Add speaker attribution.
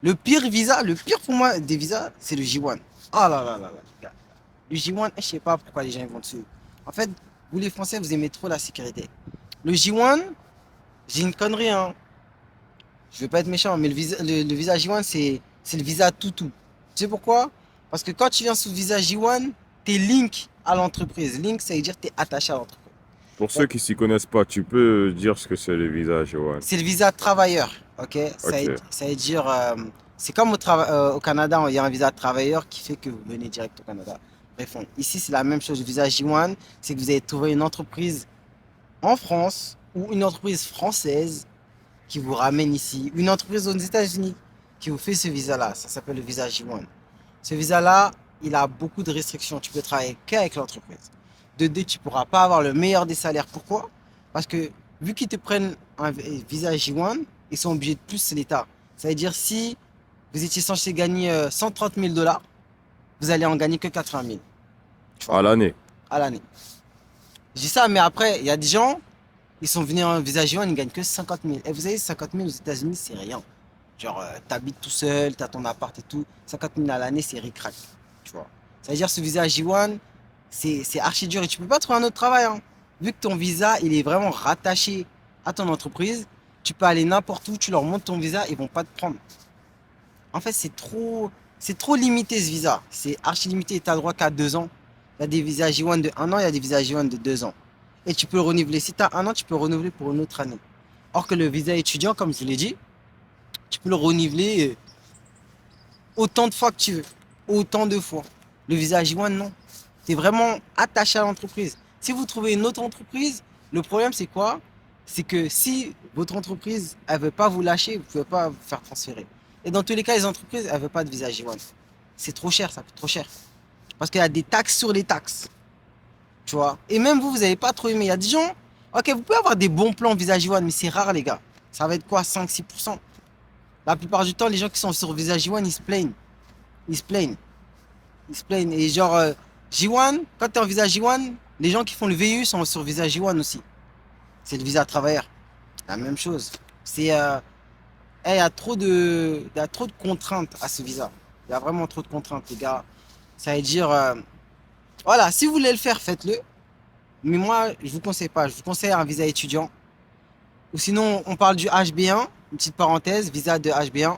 Speaker 1: Le pire pour moi des visas, c'est le J1. Ah là là là là. Le J1, je sais pas pourquoi les gens ils vont dessus. En fait, vous les Français, vous aimez trop la sécurité. Le J1, j'ai une connerie, hein. Je veux pas être méchant, mais le visa J1, c'est le visa toutou. Tu sais pourquoi? Parce que quand tu viens sous visa J1, t'es link à l'entreprise. Link, ça veut dire que t'es attaché à l'entreprise.
Speaker 2: Pour
Speaker 1: Donc,
Speaker 2: ceux qui s'y connaissent pas, tu peux dire ce que c'est le visage, ouais.
Speaker 1: c'est le visa travailleur, ok?
Speaker 2: Ok.
Speaker 1: Ça veut dire, c'est comme au Canada, il y a un visa travailleur qui fait que vous venez direct au Canada. Bref, ici c'est la même chose. Le visa J1, c'est que vous avez trouvé une entreprise en France ou une entreprise française qui vous ramène ici, une entreprise aux États-Unis qui vous fait ce visa-là. Ça s'appelle le visa J1. Ce visa-là, il a beaucoup de restrictions. Tu peux travailler qu'avec l'entreprise. De deux, tu ne pourras pas avoir le meilleur des salaires. Pourquoi? Parce que vu qu'ils te prennent un visa J1, ils sont obligés de plus l'État. Ça veut dire si vous étiez censé gagner 130 000 dollars, vous allez en gagner que 80 000. Tu
Speaker 2: À
Speaker 1: vois,
Speaker 2: l'année.
Speaker 1: à l'année. Je dis ça, mais après, il y a des gens, ils sont venus en visa J1, ils gagnent que 50 000. Et vous savez, 50 000 aux États-Unis, c'est rien. Genre, t'habites tout seul, t'as ton appart et tout. 50 000 à l'année, c'est ric-rac. Tu vois. Ça veut dire ce visa J1, c'est archi dur et tu peux pas trouver un autre travail, hein. Vu que ton visa, il est vraiment rattaché à ton entreprise, tu peux aller n'importe où, tu leur montres ton visa, ils vont pas te prendre. En fait, c'est trop limité ce visa. C'est archi limité. Tu as le droit qu'à 2 ans. Il y a des visas J1 de 1 an, il y a des visas J1 de 2 ans. Et tu peux le renouveler. Si tu as 1 an, tu peux le renouveler pour une autre année. Or que le visa étudiant, comme je vous l'ai dit, tu peux le renouveler autant de fois que tu veux. Autant de fois. Le visa J1, non. Tu es vraiment attaché à l'entreprise. Si vous trouvez une autre entreprise, le problème c'est quoi? C'est que si votre entreprise, elle ne veut pas vous lâcher, vous ne pouvez pas vous faire transférer. Et dans tous les cas, les entreprises, elles ne veulent pas de visa J1. C'est trop cher, ça coûte trop cher. Parce qu'il y a des taxes sur les taxes. Tu vois. Et même vous, vous n'avez pas trop aimé. Il y a des gens, ok, vous pouvez avoir des bons plans visa J1, mais c'est rare, les gars. Ça va être quoi, 5-6%? La plupart du temps, les gens qui sont sur visa J1, ils se plaignent. Ils se plaignent. Ils se plaignent. Et genre, J1, quand tu es en visa J1, les gens qui font le VU sont sur visa J1 aussi. C'est le visa travailleur. La même chose. C'est, il y a trop de contraintes à ce visa. Il y a vraiment trop de contraintes, les gars. Ça veut dire, voilà, si vous voulez le faire, faites-le. Mais moi, je vous conseille pas. Je vous conseille un visa étudiant. Ou sinon, on parle du HB1, une petite parenthèse, visa de HB1.